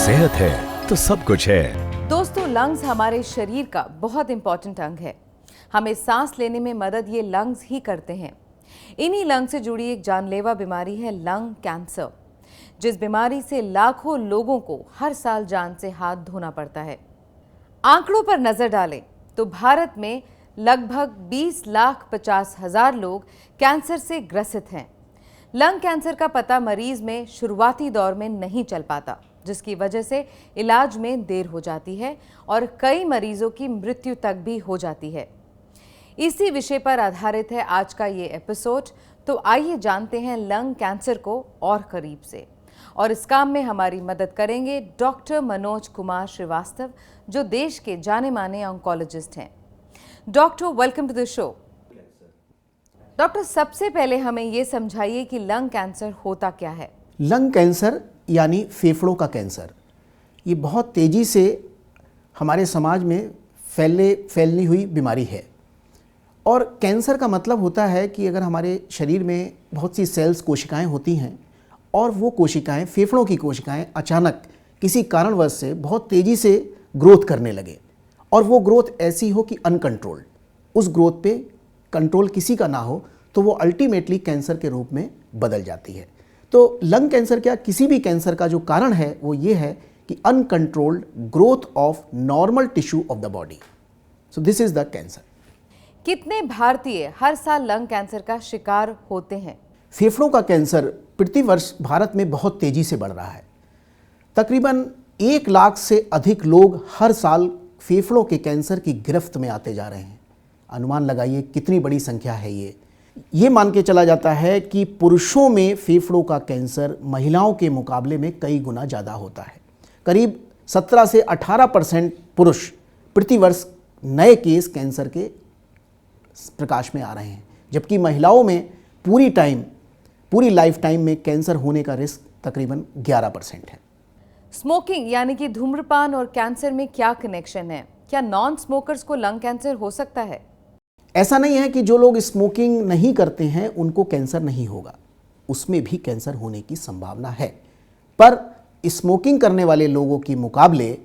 सेहत है तो सब कुछ है। दोस्तों, लंग्स हमारे शरीर का बहुत इंपॉर्टेंट अंग है। हमें सांस लेने में मदद ये लंग्स ही करते हैं। इन्हीं लंग से जुड़ी एक जानलेवा बीमारी है लंग कैंसर, जिस बीमारी से लाखों लोगों को हर साल जान से हाथ धोना पड़ता है। आंकड़ों पर नजर डालें तो भारत में लगभग 20,50,000 लोग कैंसर से ग्रसित हैं। लंग कैंसर का पता मरीज में शुरुआती दौर में नहीं चल पाता, जिसकी वजह से इलाज में देर हो जाती है और कई मरीजों की मृत्यु तक भी हो जाती है। इसी विषय पर आधारित है आज का ये एपिसोड। तो आइए जानते हैं लंग कैंसर को और करीब से। और इस काम में हमारी मदद करेंगे डॉक्टर मनोज कुमार श्रीवास्तव, जो देश के जाने माने ऑन्कोलॉजिस्ट हैं। Doctor, welcome to the show. Doctor, सबसे पहले हमें ये समझाइए कि लंग कैंसर होता क्या है। लंग कैंसर यानी फेफड़ों का कैंसर, ये बहुत तेज़ी से हमारे समाज में फैलनी हुई बीमारी है। और कैंसर का मतलब होता है कि अगर हमारे शरीर में बहुत सी सेल्स कोशिकाएं होती हैं और वो कोशिकाएं, फेफड़ों की कोशिकाएं अचानक किसी कारणवश से बहुत तेज़ी से ग्रोथ करने लगे और वो ग्रोथ ऐसी हो कि अनकंट्रोल्ड, उस ग्रोथ पे कंट्रोल किसी का ना हो, तो वो अल्टीमेटली कैंसर के रूप में बदल जाती है। तो लंग कैंसर क्या, किसी भी कैंसर का जो कारण है वो ये है कि uncontrolled growth of normal tissue of the body. So this is the cancer. कितने भारतीय हर साल लंग कैंसर का शिकार होते हैं? फेफड़ों का कैंसर प्रतिवर्ष भारत में बहुत तेजी से बढ़ रहा है। तकरीबन 1 लाख से अधिक लोग हर साल फेफड़ों के कैंसर की गिरफ्त में आते जा रहे हैं। अनुमान लगाइए कितनी बड़ी संख्या है ये मान के चला जाता है कि पुरुषों में फेफड़ों का कैंसर महिलाओं के मुकाबले में कई गुना ज़्यादा होता है। करीब 17 से 18% पुरुष प्रतिवर्ष नए केस कैंसर के प्रकाश में आ रहे हैं, जबकि महिलाओं में पूरी लाइफ टाइम में कैंसर होने का रिस्क तकरीबन 11% है। स्मोकिंग यानी कि धूम्रपान और कैंसर में क्या कनेक्शन है? क्या नॉन स्मोकर्स को लंग कैंसर हो सकता है? ऐसा नहीं है कि जो लोग स्मोकिंग नहीं करते हैं उनको कैंसर नहीं होगा, उसमें भी कैंसर होने की संभावना है। पर स्मोकिंग करने वाले लोगों के मुकाबले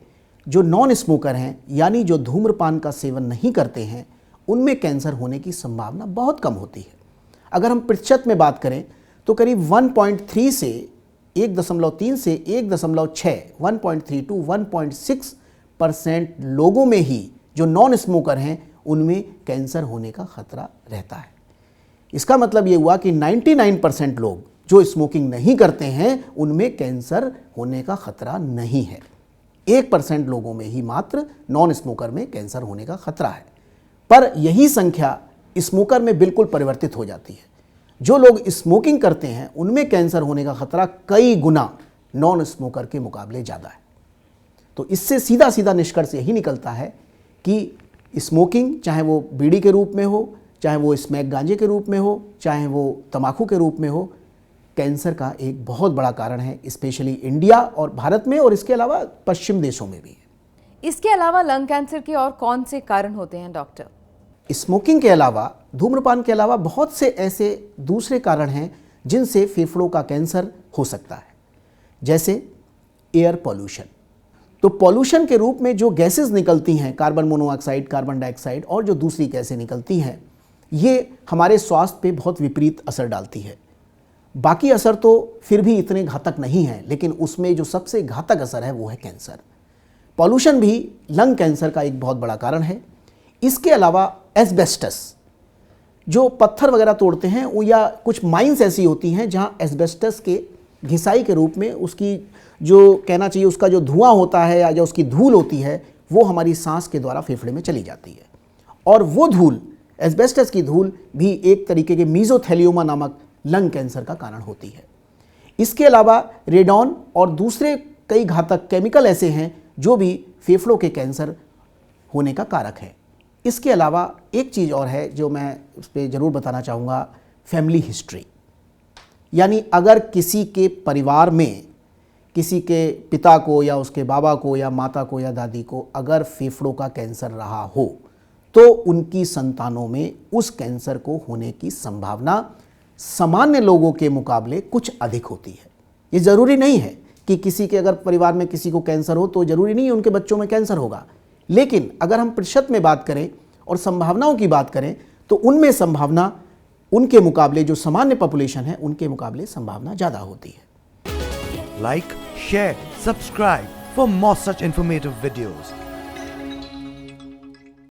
जो नॉन स्मोकर हैं, यानी जो धूम्रपान का सेवन नहीं करते हैं, उनमें कैंसर होने की संभावना बहुत कम होती है। अगर हम प्रतिशत में बात करें तो करीब 1.3 से 1.3 से 1.6, 1.3 to 1.6% लोगों में ही जो नॉन स्मोकर हैं उनमें कैंसर होने का खतरा रहता है। इसका मतलब ये हुआ कि 99% लोग जो स्मोकिंग नहीं करते हैं उनमें कैंसर होने का खतरा नहीं है। 1% लोगों में ही मात्र नॉन स्मोकर में कैंसर होने का खतरा है। पर यही संख्या स्मोकर में बिल्कुल परिवर्तित हो जाती है। जो लोग स्मोकिंग करते हैं उनमें कैंसर होने का खतरा कई गुना नॉन स्मोकर के मुकाबले ज़्यादा है। तो इससे सीधा सीधा निष्कर्ष यही निकलता है कि स्मोकिंग, चाहे वो बीड़ी के रूप में हो, चाहे वो स्मैक गांजे के रूप में हो, चाहे वो तंबाकू के रूप में हो, कैंसर का एक बहुत बड़ा कारण है, स्पेशली इंडिया और भारत में, और इसके अलावा पश्चिम देशों में भी है। इसके अलावा लंग कैंसर के और कौन से कारण होते हैं डॉक्टर? स्मोकिंग के अलावा, धूम्रपान के अलावा बहुत से ऐसे दूसरे कारण हैं जिनसे फेफड़ों का कैंसर हो सकता है, जैसे एयर पॉल्यूशन। तो पॉल्यूशन के रूप में जो गैसेस निकलती हैं, कार्बन मोनोऑक्साइड, कार्बन डाइऑक्साइड और जो दूसरी गैसें निकलती हैं, ये हमारे स्वास्थ्य पे बहुत विपरीत असर डालती है। बाकी असर तो फिर भी इतने घातक नहीं हैं, लेकिन उसमें जो सबसे घातक असर है वो है कैंसर। पॉल्यूशन भी लंग कैंसर का एक बहुत बड़ा कारण है। इसके अलावा एस्बेस्टस, जो पत्थर वगैरह तोड़ते हैं, या कुछ माइंस ऐसी होती हैं जहाँ एस्बेस्टस के घिसाई के रूप में उसकी जो कहना चाहिए उसका जो धुआं होता है या जो उसकी धूल होती है, वो हमारी सांस के द्वारा फेफड़े में चली जाती है। और वो धूल, एस्बेस्टस की धूल भी एक तरीके के मीजोथेलियोमा नामक लंग कैंसर का कारण होती है। इसके अलावा रेडॉन और दूसरे कई घातक केमिकल ऐसे हैं जो भी फेफड़ों के कैंसर होने का कारक है। इसके अलावा एक चीज़ और है जो मैं उस पर ज़रूर बताना चाहूँगा, फैमिली हिस्ट्री। यानी अगर किसी के परिवार में किसी के पिता को या उसके बाबा को या माता को या दादी को अगर फेफड़ों का कैंसर रहा हो, तो उनकी संतानों में उस कैंसर को होने की संभावना सामान्य लोगों के मुकाबले कुछ अधिक होती है। ये ज़रूरी नहीं है कि किसी के अगर परिवार में किसी को कैंसर हो तो जरूरी नहीं है उनके बच्चों में कैंसर होगा, लेकिन अगर हम प्रतिशत में बात करें और संभावनाओं की बात करें तो उनमें संभावना उनके मुकाबले, जो सामान्य पॉपुलेशन है उनके मुकाबले संभावना ज़्यादा होती है। Like, share, subscribe for more such informative videos.